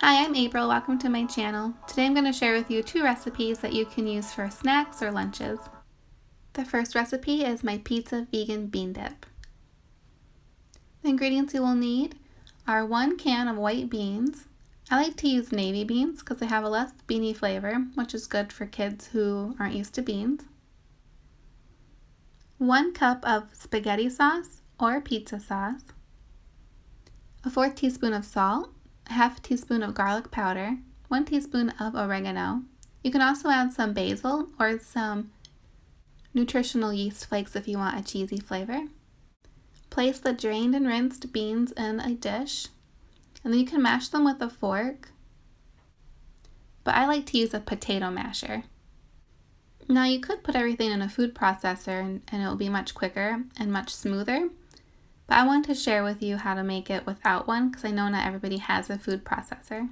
Hi, I'm April. Welcome to my channel. Today I'm going to share with you 2 recipes that you can use for snacks or lunches. The first recipe is my pizza vegan bean dip. The ingredients you will need are 1 can of white beans. I like to use navy beans because they have a less beany flavor, which is good for kids who aren't used to beans. 1 cup of spaghetti sauce or pizza sauce. A 4th teaspoon of salt. A half teaspoon of garlic powder, 1 teaspoon of oregano. You can also add some basil or some nutritional yeast flakes if you want a cheesy flavor. Place the drained and rinsed beans in a dish, and then you can mash them with a fork, but I like to use a potato masher. Now you could put everything in a food processor and it will be much quicker and much smoother. But I want to share with you how to make it without one because I know not everybody has a food processor.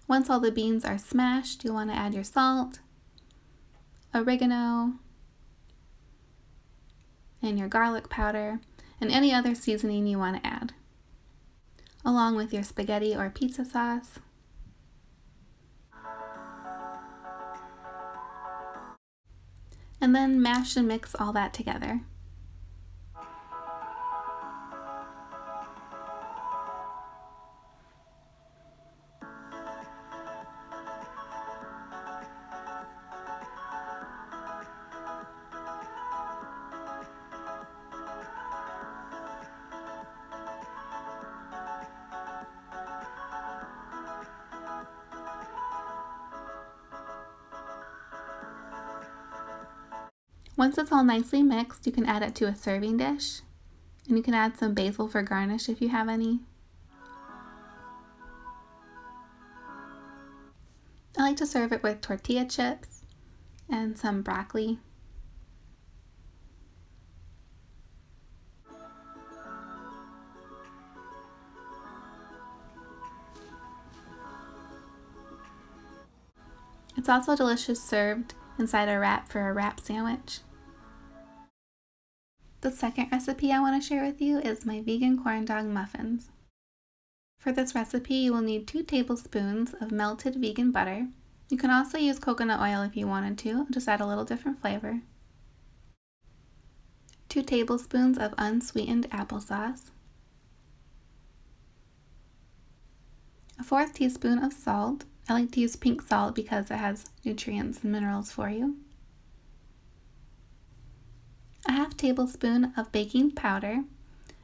Once all the beans are smashed, you want to add your salt, oregano, and your garlic powder, and any other seasoning you want to add, along with your spaghetti or pizza sauce. And then mash and mix all that together. Once it's all nicely mixed, you can add it to a serving dish, and you can add some basil for garnish if you have any. I like to serve it with tortilla chips and some broccoli. It's also delicious served inside a wrap for a wrap sandwich. The second recipe I want to share with you is my vegan corn dog muffins. For this recipe, you will need 2 tablespoons of melted vegan butter. You can also use coconut oil if you wanted to, just add a little different flavor. 2 tablespoons of unsweetened applesauce. A 4th teaspoon of salt. I like to use pink salt because it has nutrients and minerals for you. A half tablespoon of baking powder.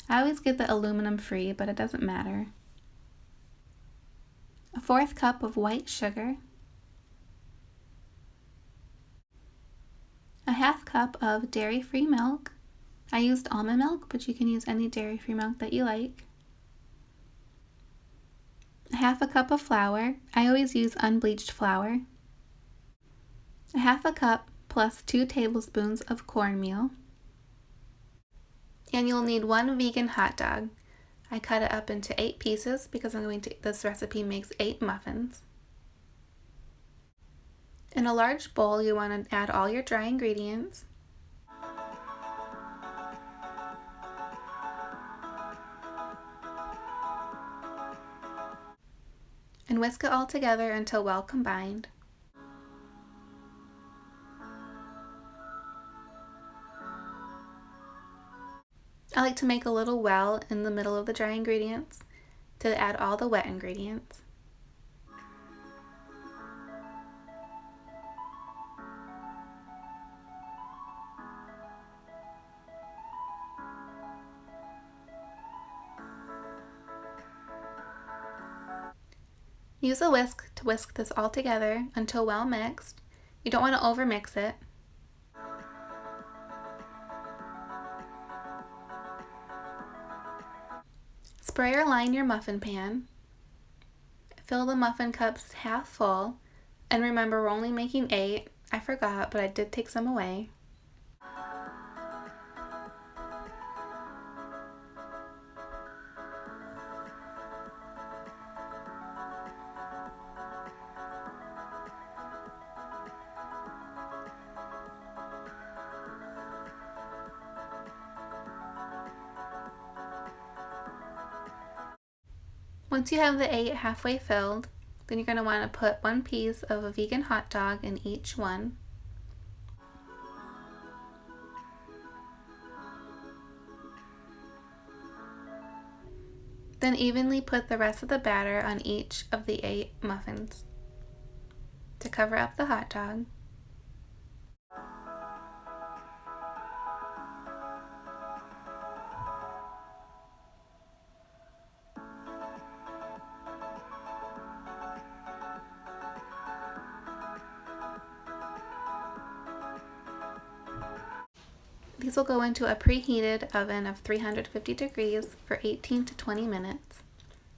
I always get the aluminum free, but it doesn't matter. A 4th cup of white sugar. A half cup of dairy-free milk. I used almond milk, but you can use any dairy-free milk that you like. A half a cup of flour. I always use unbleached flour. A half a cup plus 2 tablespoons of cornmeal. And you'll need 1 vegan hot dog. I cut it up into 8 pieces because this recipe makes 8 muffins. In a large bowl, you want to add all your dry ingredients. And whisk it all together until well combined. I like to make a little well in the middle of the dry ingredients to add all the wet ingredients. Use a whisk to whisk this all together until well mixed. You don't want to overmix it. Spray or line your muffin pan. Fill the muffin cups half full, and remember we're only making 8. I forgot, but I did take some away. Once you have the 8 halfway filled, then you're going to want to put 1 piece of a vegan hot dog in each one. Then evenly put the rest of the batter on each of the 8 muffins to cover up the hot dog. These will go into a preheated oven of 350 degrees for 18 to 20 minutes.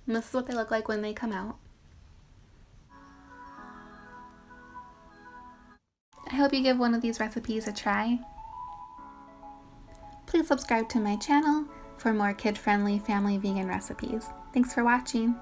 And this is what they look like when they come out. I hope you give one of these recipes a try. Please subscribe to my channel for more kid-friendly family vegan recipes. Thanks for watching.